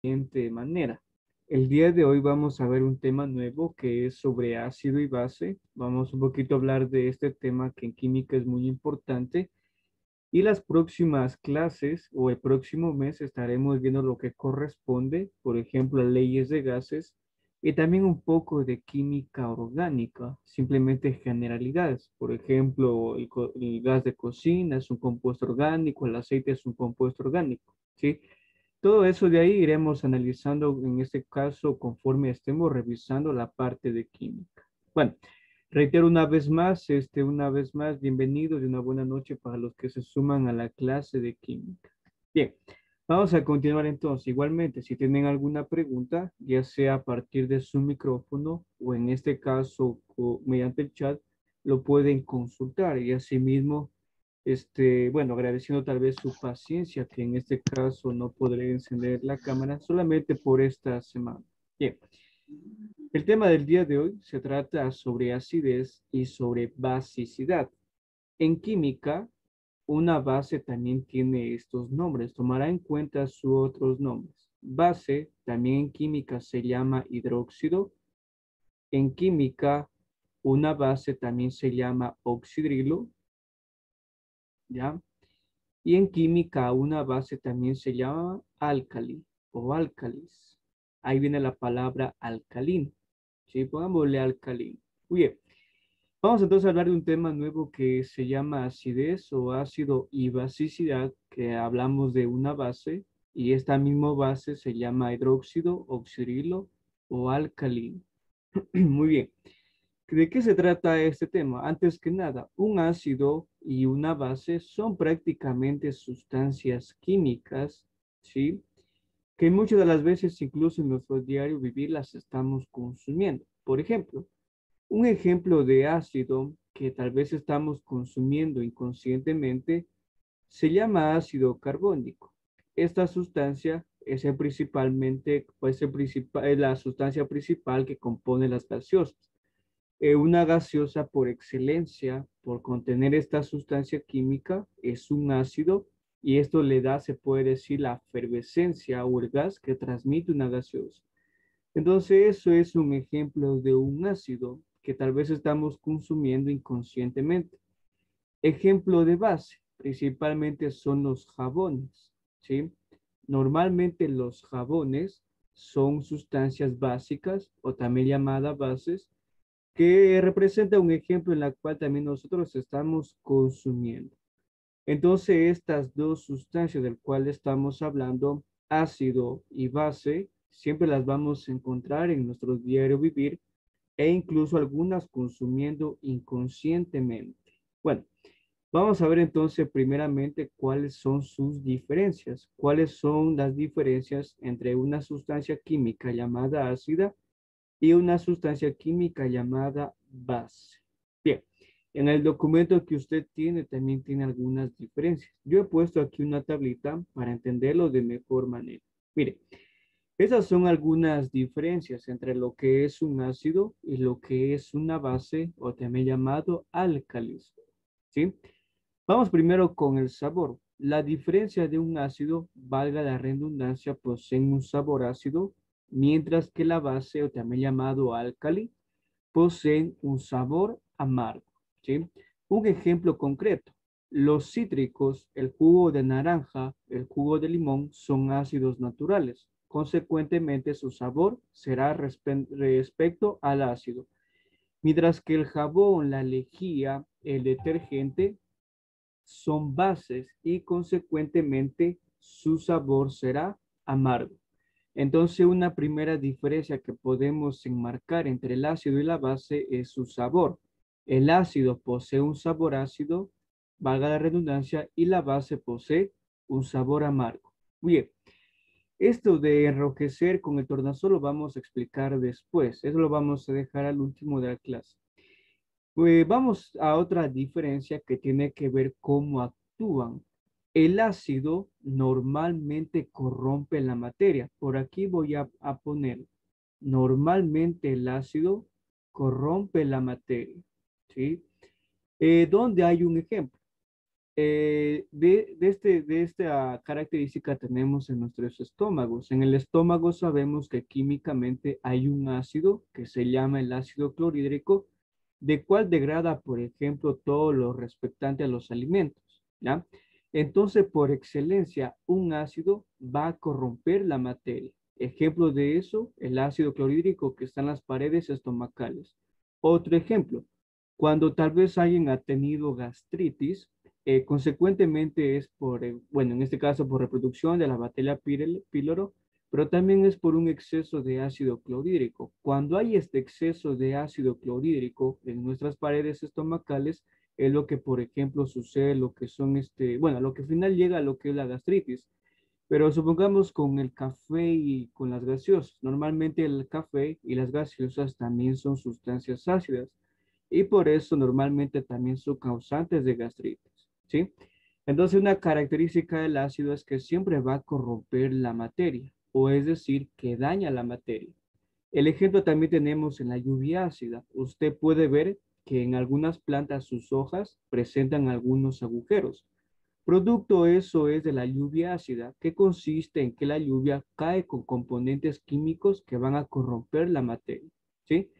siguiente manera. El día de hoy vamos a ver un tema nuevo que es sobre ácido y base. Vamos un poquito a hablar de este tema que en química es muy importante. Y las próximas clases o el próximo mes estaremos viendo lo que corresponde, por ejemplo, a leyes de gases y también un poco de química orgánica, simplemente generalidades. Por ejemplo, el gas de cocina es un compuesto orgánico, el aceite es un compuesto orgánico, ¿sí? Todo eso de ahí iremos analizando en este caso conforme estemos revisando la parte de química. Bueno, reitero una vez más, bienvenidos y una buena noche para los que se suman a la clase de química. Bien, vamos a continuar entonces. Igualmente, si tienen alguna pregunta, ya sea a partir de su micrófono o en este caso mediante el chat, lo pueden consultar y asimismo bueno, agradeciendo tal vez su paciencia, que en este caso no podré encender la cámara solamente por esta semana. Bien, el tema del día de hoy se trata sobre acidez y sobre basicidad. En química, una base también tiene estos nombres, tomará en cuenta sus otros nombres. Base también en química se llama hidróxido. En química, una base también se llama oxidrilo, ¿ya? Y en química una base también se llama álcali o álcalis. Ahí viene la palabra alcalino. ¿Sí? Pongámosle alcalino. Muy bien. Vamos entonces a hablar de un tema nuevo que se llama acidez o ácido y basicidad, que hablamos de una base y esta misma base se llama hidróxido, oxidrilo o alcalino. Muy bien. ¿De qué se trata este tema? Antes que nada, un ácido y una base son prácticamente sustancias químicas, ¿sí? Que muchas de las veces, incluso en nuestro diario vivir, las estamos consumiendo. Por ejemplo, un ejemplo de ácido que tal vez estamos consumiendo inconscientemente se llama ácido carbónico. Esta sustancia es la sustancia principal que compone las gaseosas. Una gaseosa por excelencia, por contener esta sustancia química, es un ácido y esto le da, se puede decir, la efervescencia o el gas que transmite una gaseosa. Entonces, eso es un ejemplo de un ácido que tal vez estamos consumiendo inconscientemente. Ejemplo de base, principalmente son los jabones, ¿sí? Normalmente los jabones son sustancias básicas o también llamadas bases que representa un ejemplo en la cual también nosotros estamos consumiendo. Entonces, estas dos sustancias del cual estamos hablando, ácido y base, siempre las vamos a encontrar en nuestro diario vivir e incluso algunas consumiendo inconscientemente. Bueno, vamos a ver entonces primeramente cuáles son sus diferencias, cuáles son las diferencias entre una sustancia química llamada ácida y una sustancia química llamada base. Bien, en el documento que usted tiene también tiene algunas diferencias. Yo he puesto aquí una tablita para entenderlo de mejor manera. Mire, esas son algunas diferencias entre lo que es un ácido y lo que es una base o también llamado álcalis. ¿Sí? Vamos primero con el sabor. La diferencia de un ácido, valga la redundancia, posee un sabor ácido, mientras que la base, o también llamado álcali, poseen un sabor amargo. ¿Sí? Un ejemplo concreto. Los cítricos, el jugo de naranja, el jugo de limón, son ácidos naturales. Consecuentemente, su sabor será respecto al ácido. Mientras que el jabón, la lejía, el detergente, son bases y consecuentemente su sabor será amargo. Entonces, una primera diferencia que podemos enmarcar entre el ácido y la base es su sabor. El ácido posee un sabor ácido, valga la redundancia, y la base posee un sabor amargo. Muy bien, esto de enrojecer con el tornasol lo vamos a explicar después. Eso lo vamos a dejar al último de la clase. Pues vamos a otra diferencia que tiene que ver cómo actúan. El ácido normalmente corrompe la materia. Por aquí voy a poner, normalmente el ácido corrompe la materia. ¿Sí? ¿Dónde hay un ejemplo? De esta característica tenemos en nuestros estómagos. En el estómago sabemos que químicamente hay un ácido que se llama el ácido clorhídrico, de cual degrada, por ejemplo, todo lo respectante a los alimentos, ¿ya? Entonces, por excelencia, un ácido va a corromper la materia. Ejemplo de eso, el ácido clorhídrico que está en las paredes estomacales. Otro ejemplo, cuando tal vez alguien ha tenido gastritis, consecuentemente es por, bueno, en este caso por reproducción de la bacteria pylori, pero también es por un exceso de ácido clorhídrico. Cuando hay este exceso de ácido clorhídrico en nuestras paredes estomacales, es lo que, por ejemplo, sucede, lo que son, bueno, lo que al final llega a lo que es la gastritis. Pero supongamos con el café y con las gaseosas. Normalmente el café y las gaseosas también son sustancias ácidas y por eso normalmente también son causantes de gastritis, ¿sí? Entonces una característica del ácido es que siempre va a corromper la materia, o es decir, que daña la materia. El ejemplo también tenemos en la lluvia ácida. Usted puede ver que en algunas plantas sus hojas presentan algunos agujeros. Producto eso es de la lluvia ácida, que consiste en que la lluvia cae con componentes químicos que van a corromper la materia, ¿sí?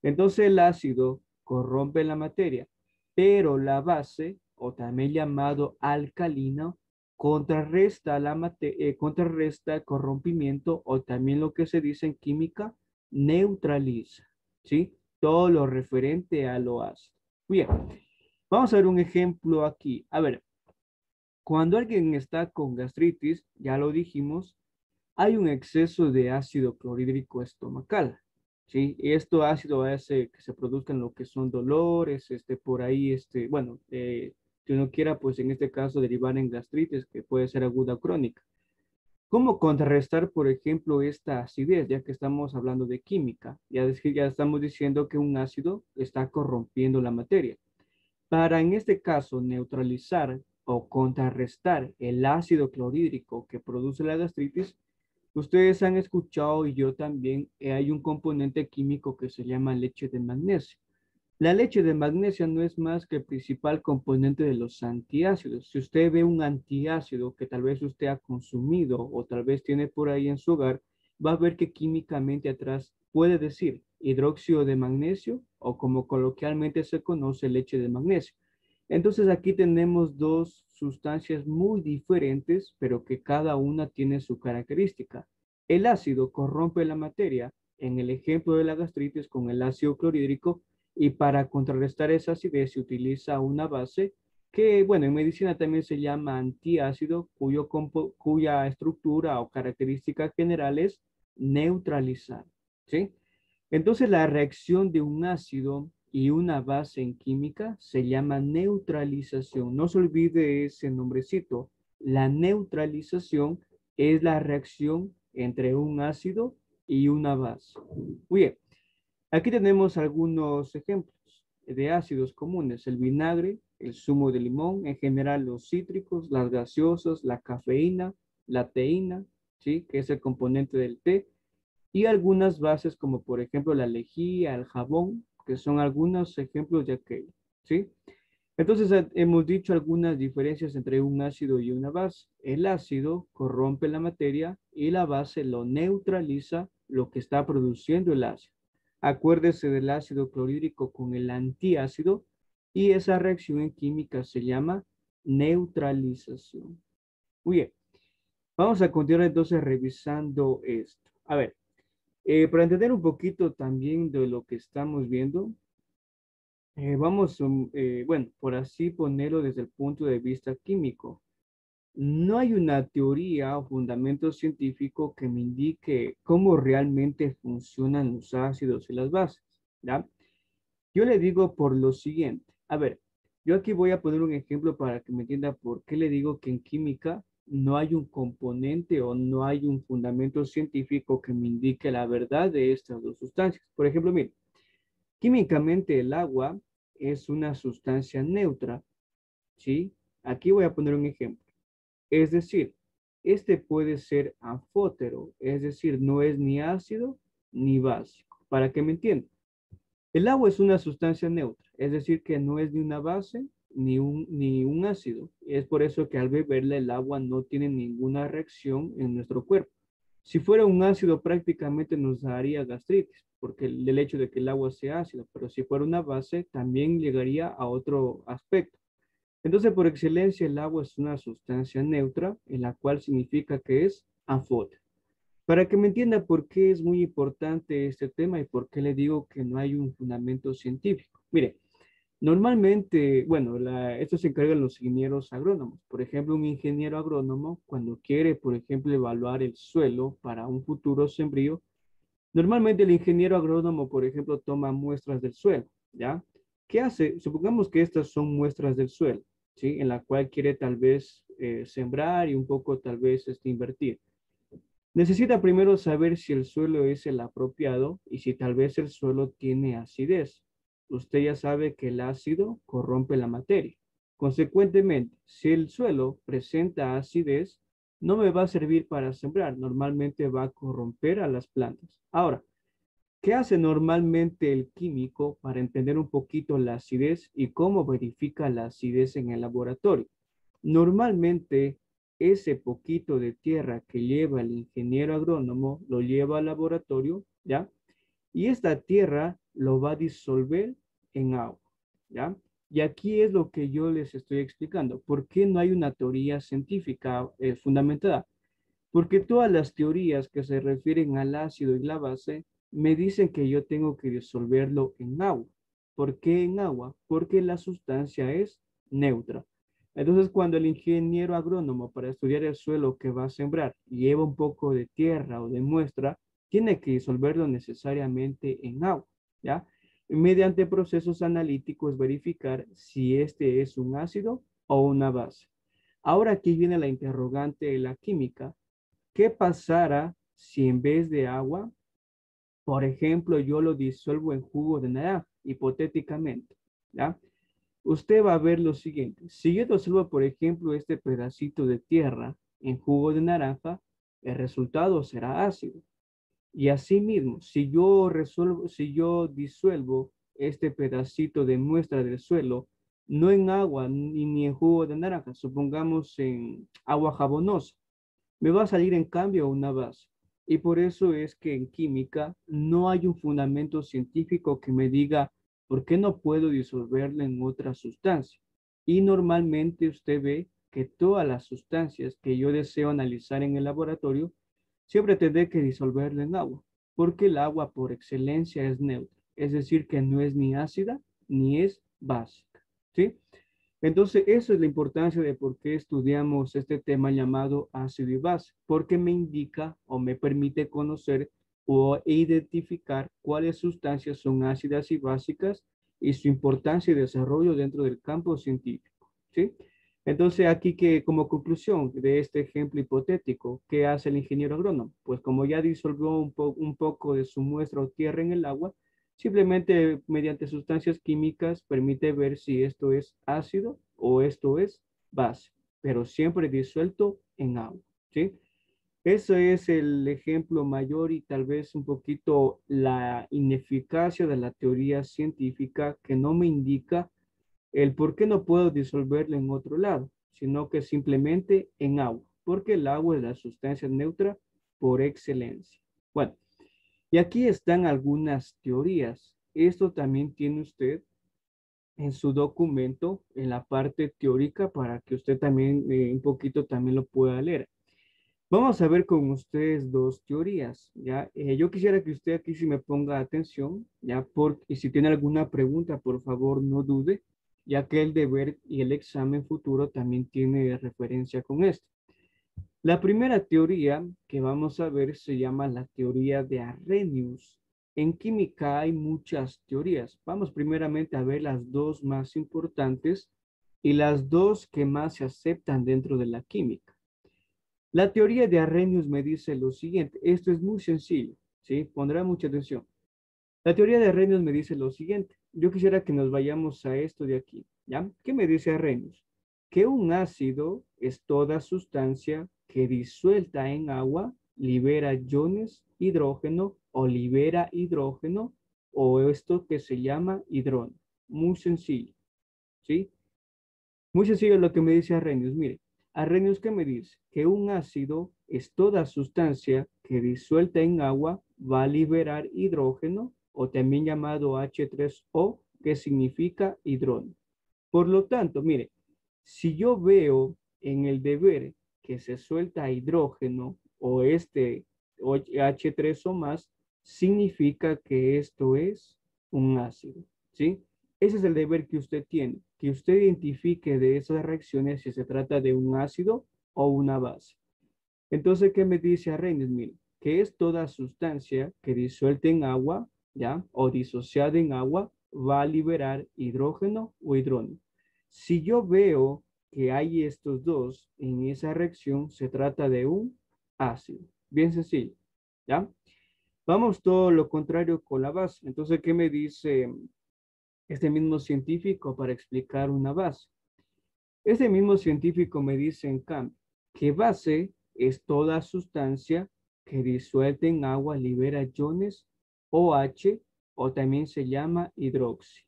Entonces el ácido corrompe la materia, pero la base, o también llamado alcalino, contrarresta el corrompimiento, o también lo que se dice en química, neutraliza, ¿sí? Todo lo referente a lo ácido. Bien, vamos a ver un ejemplo aquí. A ver, cuando alguien está con gastritis, ya lo dijimos, hay un exceso de ácido clorhídrico estomacal, ¿sí? Y esto ácido hace que se produzcan lo que son dolores, por ahí, bueno, si uno quiera, pues en este caso derivar en gastritis, que puede ser aguda o crónica. ¿Cómo contrarrestar, por ejemplo, esta acidez, ya que estamos hablando de química? Ya estamos diciendo que un ácido está corrompiendo la materia. Para, en este caso, neutralizar o contrarrestar el ácido clorhídrico que produce la gastritis, ustedes han escuchado y yo también, hay un componente químico que se llama leche de magnesio. La leche de magnesio no es más que el principal componente de los antiácidos. Si usted ve un antiácido que tal vez usted ha consumido o tal vez tiene por ahí en su hogar, va a ver que químicamente atrás puede decir hidróxido de magnesio o como coloquialmente se conoce leche de magnesio. Entonces aquí tenemos dos sustancias muy diferentes, pero que cada una tiene su característica. El ácido corrompe la materia, en el ejemplo de la gastritis con el ácido clorhídrico, y para contrarrestar esa acidez se utiliza una base que, bueno, en medicina también se llama antiácido, cuya estructura o característica general es neutralizar, ¿sí? Entonces la reacción de un ácido y una base en química se llama neutralización. No se olvide ese nombrecito. La neutralización es la reacción entre un ácido y una base. Muy bien. Aquí tenemos algunos ejemplos de ácidos comunes: el vinagre, el zumo de limón, en general los cítricos, las gaseosas, la cafeína, la teína, ¿sí? Que es el componente del té, y algunas bases como por ejemplo la lejía, el jabón, que son algunos ejemplos de aquello, ¿sí? Entonces hemos dicho algunas diferencias entre un ácido y una base. El ácido corrompe la materia y la base lo neutraliza, lo que está produciendo el ácido. Acuérdese del ácido clorhídrico con el antiácido y esa reacción en química se llama neutralización. Muy bien, vamos a continuar entonces revisando esto. A ver, para entender un poquito también de lo que estamos viendo, bueno, por así ponerlo desde el punto de vista químico. No hay una teoría o fundamento científico que me indique cómo realmente funcionan los ácidos y las bases, ¿ya? Yo le digo por lo siguiente. A ver, yo aquí voy a poner un ejemplo para que me entienda por qué le digo que en química no hay un componente o no hay un fundamento científico que me indique la verdad de estas dos sustancias. Por ejemplo, mire, químicamente el agua es una sustancia neutra, ¿sí? Aquí voy a poner un ejemplo. Es decir, este puede ser anfótero, es decir, no es ni ácido ni básico. Para que me entiendan, el agua es una sustancia neutra, es decir, que no es ni una base ni un ácido. Es por eso que al beberla el agua no tiene ninguna reacción en nuestro cuerpo. Si fuera un ácido prácticamente nos daría gastritis, porque el hecho de que el agua sea ácido, pero si fuera una base también llegaría a otro aspecto. Entonces, por excelencia, el agua es una sustancia neutra, en la cual significa que es anfóter. Para que me entienda por qué es muy importante este tema y por qué le digo que no hay un fundamento científico. Mire, normalmente, bueno, esto se encargan los ingenieros agrónomos. Por ejemplo, un ingeniero agrónomo, cuando quiere, por ejemplo, evaluar el suelo para un futuro sembrío, normalmente el ingeniero agrónomo, por ejemplo, toma muestras del suelo, ¿ya? ¿Qué hace? Supongamos que estas son muestras del suelo, ¿sí? En la cual quiere tal vez sembrar y un poco tal vez invertir. Necesita primero saber si el suelo es el apropiado y si tal vez el suelo tiene acidez. Usted ya sabe que el ácido corrompe la materia. Consecuentemente, si el suelo presenta acidez, no me va a servir para sembrar. Normalmente va a corromper a las plantas. Ahora, ¿qué hace normalmente el químico para entender un poquito la acidez y cómo verifica la acidez en el laboratorio? Normalmente, ese poquito de tierra que lleva el ingeniero agrónomo lo lleva al laboratorio, ¿ya? Y esta tierra lo va a disolver en agua, ¿ya? Y aquí es lo que yo les estoy explicando. ¿Por qué no hay una teoría científica fundamentada? Porque todas las teorías que se refieren al ácido y la base me dicen que yo tengo que disolverlo en agua. ¿Por qué en agua? Porque la sustancia es neutra. Entonces, cuando el ingeniero agrónomo para estudiar el suelo que va a sembrar lleva un poco de tierra o de muestra, tiene que disolverlo necesariamente en agua, ¿ya? Mediante procesos analíticos verificar si este es un ácido o una base. Ahora aquí viene la interrogante de la química. ¿Qué pasará si en vez de agua, por ejemplo, yo lo disuelvo en jugo de naranja, hipotéticamente? ¿Ya? Usted va a ver lo siguiente. Si yo disuelvo, por ejemplo, este pedacito de tierra en jugo de naranja, el resultado será ácido. Y asimismo, si yo disuelvo este pedacito de muestra del suelo, no en agua ni en jugo de naranja, supongamos en agua jabonosa, me va a salir en cambio una base. Y por eso es que en química no hay un fundamento científico que me diga por qué no puedo disolverla en otra sustancia. Y normalmente usted ve que todas las sustancias que yo deseo analizar en el laboratorio, siempre tendré que disolverla en agua, porque el agua por excelencia es neutra, es decir, que no es ni ácida ni es básica. ¿Sí? Entonces, eso es la importancia de por qué estudiamos este tema llamado ácido y base, porque me indica o me permite conocer o identificar cuáles sustancias son ácidas y básicas y su importancia y desarrollo dentro del campo científico, ¿sí? Entonces, aquí que como conclusión de este ejemplo hipotético, ¿qué hace el ingeniero agrónomo? Pues como ya disolvió un poco de su muestra o tierra en el agua, simplemente mediante sustancias químicas permite ver si esto es ácido o esto es base, pero siempre disuelto en agua, ¿sí? Ese es el ejemplo mayor y tal vez un poquito la ineficacia de la teoría científica que no me indica el por qué no puedo disolverlo en otro lado, sino que simplemente en agua, porque el agua es la sustancia neutra por excelencia. Bueno, y aquí están algunas teorías. Esto también tiene usted en su documento, en la parte teórica, para que usted también un poquito también lo pueda leer. Vamos a ver con ustedes dos teorías, ¿ya? Yo quisiera que usted aquí sí me ponga atención, ¿ya? Y si tiene alguna pregunta, por favor, no dude, ya que el deber y el examen futuro también tiene referencia con esto. La primera teoría que vamos a ver se llama la teoría de Arrhenius. En química hay muchas teorías. Vamos primeramente a ver las dos más importantes y las dos que más se aceptan dentro de la química. La teoría de Arrhenius me dice lo siguiente. Esto es muy sencillo, ¿sí? Pondrá mucha atención. La teoría de Arrhenius me dice lo siguiente. Yo quisiera que nos vayamos a esto de aquí, ¿ya? ¿Qué me dice Arrhenius? Que un ácido es toda sustancia que disuelta en agua libera iones hidrógeno o libera hidrógeno o esto que se llama hidrógeno. Muy sencillo, ¿sí? Muy sencillo lo que me dice Arrhenius. Mire, Arrhenius, ¿qué me dice? Que un ácido es toda sustancia que disuelta en agua va a liberar hidrógeno, o también llamado H3O, que significa hidrógeno. Por lo tanto, mire, si yo veo en el deber que se suelta hidrógeno o o H3 o más, significa que esto es un ácido, ¿sí? Ese es el deber que usted tiene, que usted identifique de esas reacciones si se trata de un ácido o una base. Entonces, ¿qué me dice Arrhenius? Mire, que es toda sustancia que disuelta en agua, ¿ya? O disociada en agua, va a liberar hidrógeno o hidrógeno. Si yo veo que hay estos dos en esa reacción, se trata de un ácido. Bien sencillo, ¿ya? Vamos todo lo contrario con la base. Entonces, ¿qué me dice este mismo científico para explicar una base? Este mismo científico me dice, en cambio, que base es toda sustancia que disuelta en agua libera iones OH, o también se llama hidroxi,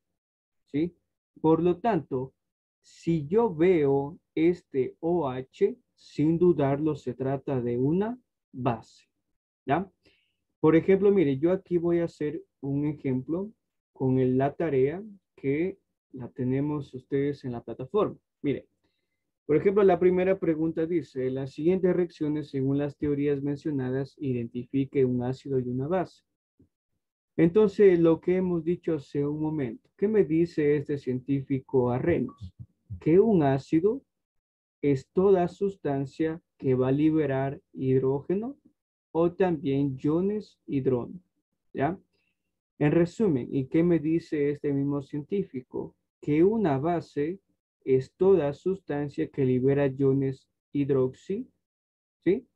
¿sí? Por lo tanto, si yo veo este OH, sin dudarlo se trata de una base, ¿ya? Por ejemplo, mire, yo aquí voy a hacer un ejemplo con la tarea que la tenemos ustedes en la plataforma. Mire, por ejemplo, la primera pregunta dice, las siguientes reacciones, según las teorías mencionadas, identifique un ácido y una base. Entonces, lo que hemos dicho hace un momento, ¿qué me dice este científico Arrhenius? Que un ácido es toda sustancia que va a liberar hidrógeno o también iones hidrógeno, ¿ya? En resumen, ¿y qué me dice este mismo científico? Que una base es toda sustancia que libera iones hidroxi, ¿sí?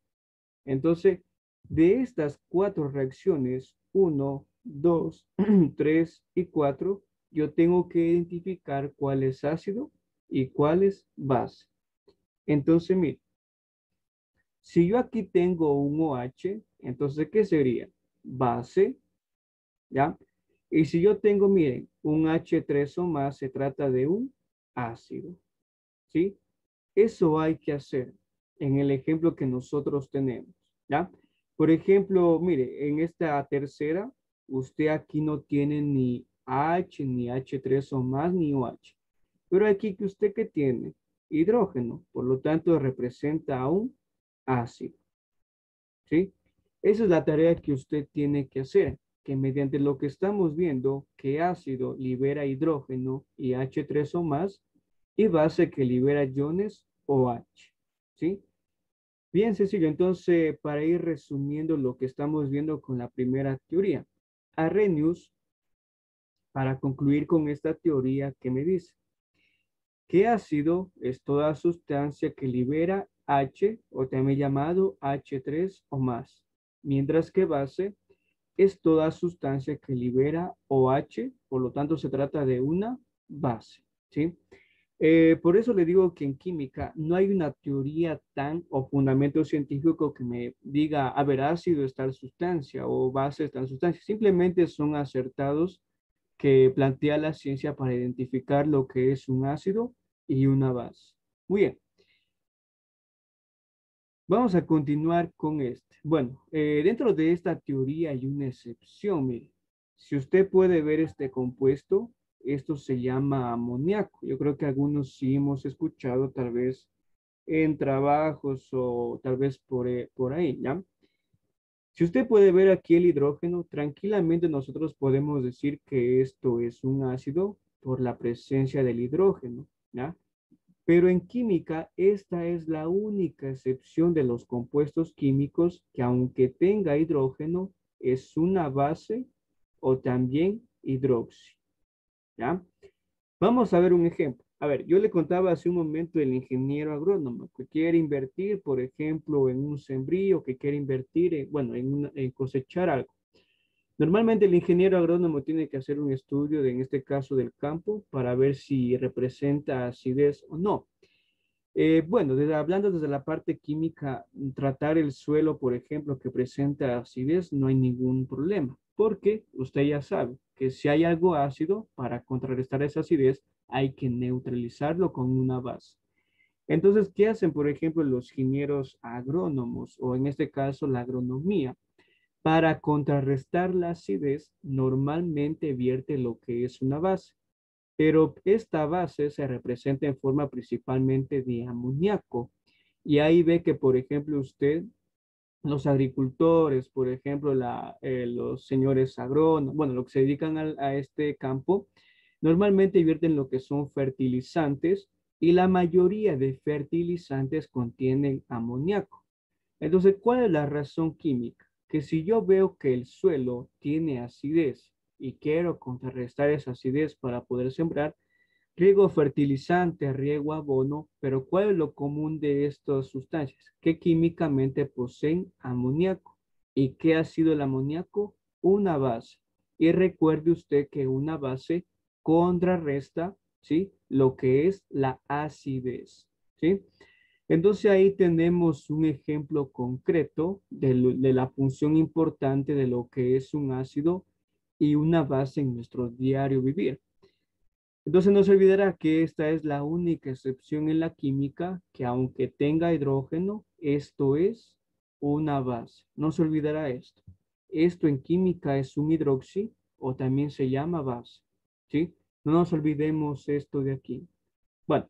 Entonces, de estas cuatro reacciones, 1, 2, 3 y 4, yo tengo que identificar cuál es ácido y cuál es base. Entonces, mire, si yo aquí tengo un OH, entonces, ¿qué sería? Base, ¿ya? Y si yo tengo, miren, un H3 o más, se trata de un ácido, ¿sí? Eso hay que hacer en el ejemplo que nosotros tenemos, ¿ya? Por ejemplo, mire, en esta tercera, usted aquí no tiene ni H, ni H3 o más, ni OH. Pero aquí que usted que tiene hidrógeno, por lo tanto representa a un ácido, ¿sí? Esa es la tarea que usted tiene que hacer, que mediante lo que estamos viendo, que ácido libera hidrógeno y H3 o más, y base que libera iones OH, ¿sí? Bien sencillo, entonces, para ir resumiendo lo que estamos viendo con la primera teoría. Arrhenius, para concluir con esta teoría, ¿qué me dice? Que ácido es toda sustancia que libera H, o también llamado H3 o más, mientras que base es toda sustancia que libera OH, por lo tanto se trata de una base, ¿sí? Por eso le digo que en química no hay una teoría tan o fundamento científico que me diga, a ver, ácido es tal sustancia o base es tal sustancia. Simplemente son acertados que plantea la ciencia para identificar lo que es un ácido y una base. Muy bien, vamos a continuar con este. Bueno, dentro de esta teoría hay una excepción, mire. Si usted puede ver este compuesto, esto se llama amoníaco. Yo creo que algunos sí hemos escuchado tal vez en trabajos o tal vez por ahí, ¿ya? Si usted puede ver aquí el hidrógeno, tranquilamente nosotros podemos decir que esto es un ácido por la presencia del hidrógeno, ¿ya? Pero en química, esta es la única excepción de los compuestos químicos que aunque tenga hidrógeno, es una base o también hidroxi, ¿ya? Vamos a ver un ejemplo. A ver, yo le contaba hace un momento el ingeniero agrónomo que quiere invertir, por ejemplo, en un sembrío, que quiere invertir en, bueno, en cosechar algo. Normalmente el ingeniero agrónomo tiene que hacer un estudio, en este caso del campo, para ver si representa acidez o no. Bueno, hablando desde la parte química, tratar el suelo, por ejemplo, que presenta acidez, no hay ningún problema, porque usted ya sabe que si hay algo ácido, para contrarrestar esa acidez, hay que neutralizarlo con una base. Entonces, ¿qué hacen, por ejemplo, los ingenieros agrónomos o en este caso la agronomía? Para contrarrestar la acidez, normalmente vierte lo que es una base, pero esta base se representa en forma principalmente de amoníaco. Y ahí ve que, por ejemplo, usted, los agricultores, por ejemplo, los señores agrónomos, bueno, los que se dedican a este campo, normalmente vierten lo que son fertilizantes y la mayoría de fertilizantes contienen amoníaco. Entonces, ¿cuál es la razón química? Que si yo veo que el suelo tiene acidez y quiero contrarrestar esa acidez para poder sembrar, riego fertilizante, riego abono, pero ¿cuál es lo común de estas sustancias? Que químicamente poseen amoníaco. ¿Y qué ha sido el amoníaco? Una base. Y recuerde usted que una base contrarresta, ¿sí? Lo que es la acidez, ¿sí? Entonces ahí tenemos un ejemplo concreto de la función importante de lo que es un ácido y una base en nuestro diario vivir. Entonces no se olvidará que esta es la única excepción en la química que aunque tenga hidrógeno, esto es una base. No se olvidará esto. Esto en química es un hidroxi o también se llama base. ¿Sí? No nos olvidemos esto de aquí. Bueno,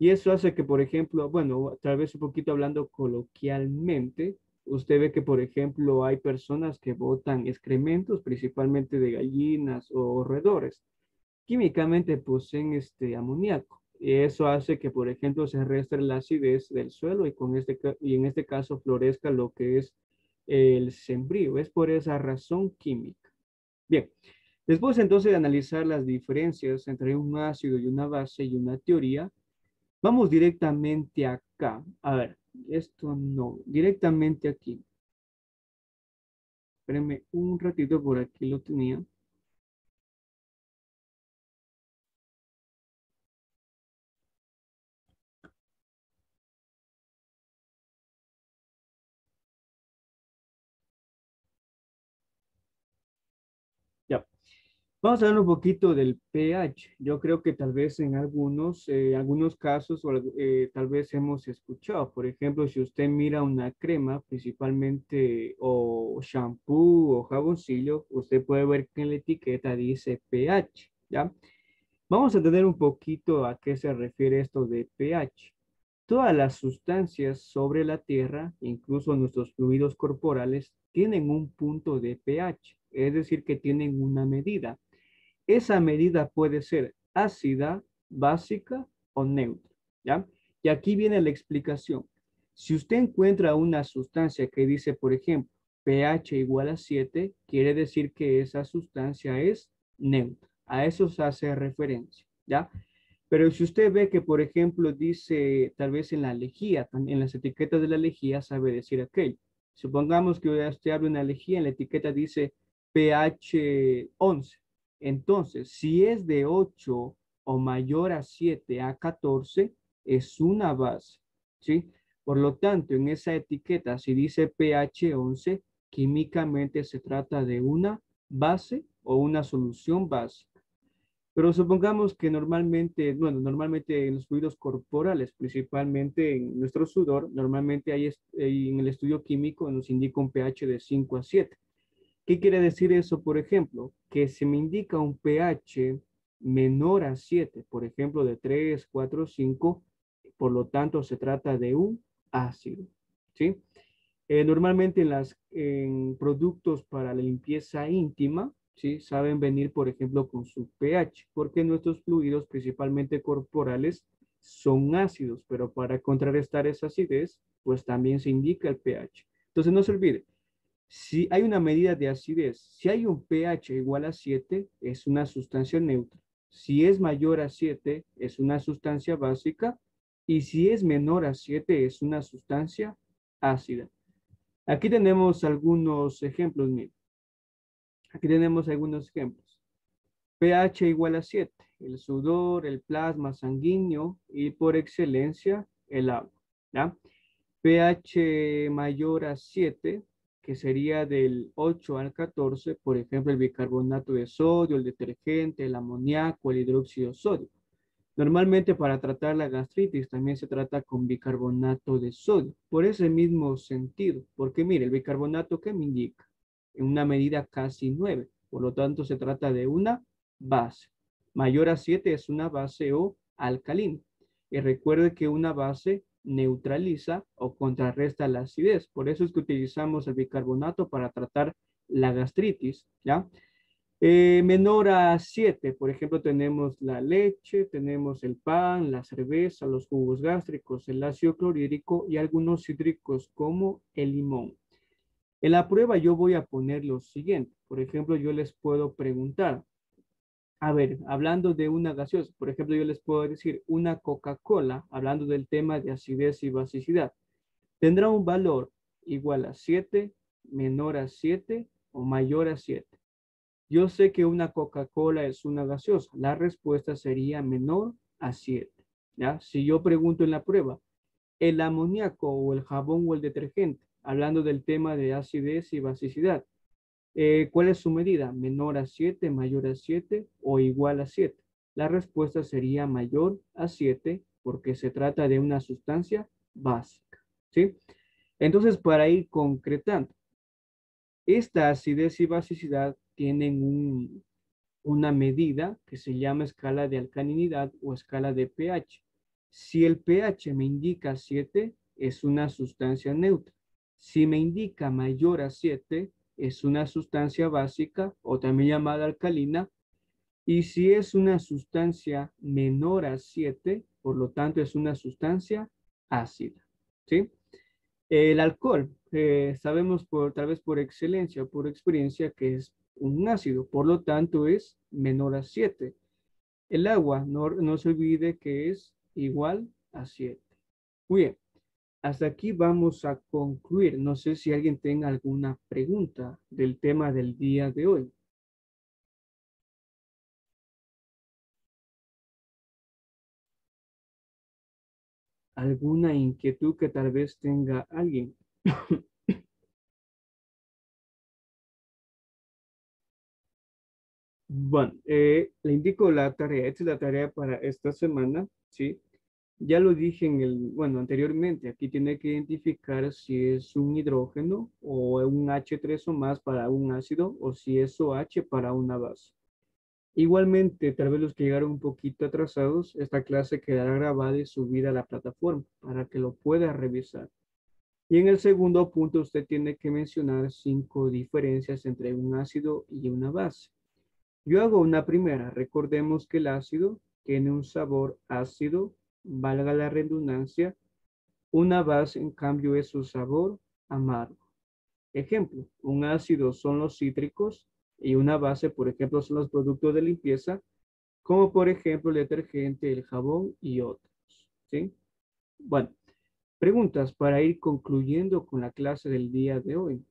y eso hace que, por ejemplo, bueno, tal vez un poquito hablando coloquialmente, usted ve que, por ejemplo, hay personas que botan excrementos, principalmente de gallinas o roedores químicamente poseen este amoníaco. Y eso hace que, por ejemplo, se restre la acidez del suelo y, y en este caso florezca lo que es el sembrío. Es por esa razón química. Bien, después entonces de analizar las diferencias entre un ácido y una base y una teoría, vamos directamente acá. A ver, esto no, directamente aquí. Espérenme un ratito, por aquí lo tenía. Ya. Vamos a hablar un poquito del pH. Yo creo que tal vez en algunos casos tal vez hemos escuchado. Por ejemplo, si usted mira una crema, principalmente o shampoo o jaboncillo, usted puede ver que en la etiqueta dice pH, ¿ya? Vamos a tener un poquito a qué se refiere esto de pH. Todas las sustancias sobre la Tierra, incluso nuestros fluidos corporales, tienen un punto de pH, es decir, que tienen una medida. Esa medida puede ser ácida, básica o neutra, ¿ya? Y aquí viene la explicación. Si usted encuentra una sustancia que dice, por ejemplo, pH igual a 7, quiere decir que esa sustancia es neutra. A eso se hace referencia, ¿ya? Pero si usted ve que, por ejemplo, dice, tal vez en la lejía, en las etiquetas de la lejía, sabe decir aquello. Supongamos que usted abre una lejía, en la etiqueta dice pH 11. Entonces, si es de 8 o mayor a 7 a 14, es una base, ¿sí? Por lo tanto, en esa etiqueta, si dice pH 11, químicamente se trata de una base o una solución básica. Pero supongamos que normalmente, bueno, normalmente en los fluidos corporales, principalmente en nuestro sudor, normalmente hay en el estudio químico nos indica un pH de 5 a 7. ¿Qué quiere decir eso, por ejemplo? Que se me indica un pH menor a 7, por ejemplo, de 3, 4, 5, por lo tanto se trata de un ácido, ¿sí? Normalmente en productos para la limpieza íntima, ¿sí? Saben venir, por ejemplo, con su pH, porque nuestros fluidos, principalmente corporales, son ácidos, pero para contrarrestar esa acidez, pues también se indica el pH. Entonces, no se olvide, si hay una medida de acidez, si hay un pH igual a 7, es una sustancia neutra. Si es mayor a 7, es una sustancia básica. Y si es menor a 7, es una sustancia ácida. Aquí tenemos algunos ejemplos, miren. Aquí tenemos algunos ejemplos. pH igual a 7, el sudor, el plasma sanguíneo y por excelencia el agua, ¿ya? pH mayor a 7, que sería del 8 al 14, por ejemplo, el bicarbonato de sodio, el detergente, el amoníaco, el hidróxido de sodio. Normalmente para tratar la gastritis también se trata con bicarbonato de sodio, por ese mismo sentido, porque mire, el bicarbonato que me indica en una medida casi 9, por lo tanto se trata de una base. Mayor a 7 es una base o alcalina. Y recuerde que una base neutraliza o contrarresta la acidez, por eso es que utilizamos el bicarbonato para tratar la gastritis, ¿ya? Menor a 7, por ejemplo, tenemos la leche, tenemos el pan, la cerveza, los jugos gástricos, el ácido clorhídrico y algunos cítricos como el limón. En la prueba yo voy a poner lo siguiente. Por ejemplo, yo les puedo preguntar, a ver, hablando de una gaseosa, por ejemplo, yo les puedo decir una Coca-Cola, hablando del tema de acidez y basicidad, tendrá un valor igual a 7, menor a 7 o mayor a 7. Yo sé que una Coca-Cola es una gaseosa. La respuesta sería menor a 7. ¿Ya? Si yo pregunto en la prueba, el amoníaco o el jabón o el detergente, hablando del tema de acidez y basicidad, ¿cuál es su medida? ¿Menor a 7, mayor a 7 o igual a 7? La respuesta sería mayor a 7 porque se trata de una sustancia básica. ¿Sí? Entonces, para ir concretando, esta acidez y basicidad tienen una medida que se llama escala de alcalinidad o escala de pH. Si el pH me indica 7, es una sustancia neutra. Si me indica mayor a 7, es una sustancia básica o también llamada alcalina. Y si es una sustancia menor a 7, por lo tanto es una sustancia ácida. ¿Sí? El alcohol, sabemos tal vez por excelencia o por experiencia que es un ácido, por lo tanto es menor a 7. El agua, no se olvide que es igual a 7. Muy bien, hasta aquí vamos a concluir. No sé si alguien tenga alguna pregunta del tema del día de hoy. ¿Alguna inquietud que tal vez tenga alguien? Bueno, le indico la tarea. Esta es la tarea para esta semana, ¿sí? Ya lo dije bueno, anteriormente, aquí tiene que identificar si es un hidrógeno o un H3 o más para un ácido o si es OH para una base. Igualmente, tal vez los que llegaron un poquito atrasados, esta clase quedará grabada y subida a la plataforma para que lo pueda revisar. Y en el segundo punto, usted tiene que mencionar 5 diferencias entre un ácido y una base. Yo hago una primera. Recordemos que el ácido tiene un sabor ácido, valga la redundancia. Una base, en cambio, es su sabor amargo. Ejemplo, un ácido son los cítricos y una base, por ejemplo, son los productos de limpieza, como por ejemplo el detergente, el jabón y otros. ¿Sí? Bueno, preguntas para ir concluyendo con la clase del día de hoy.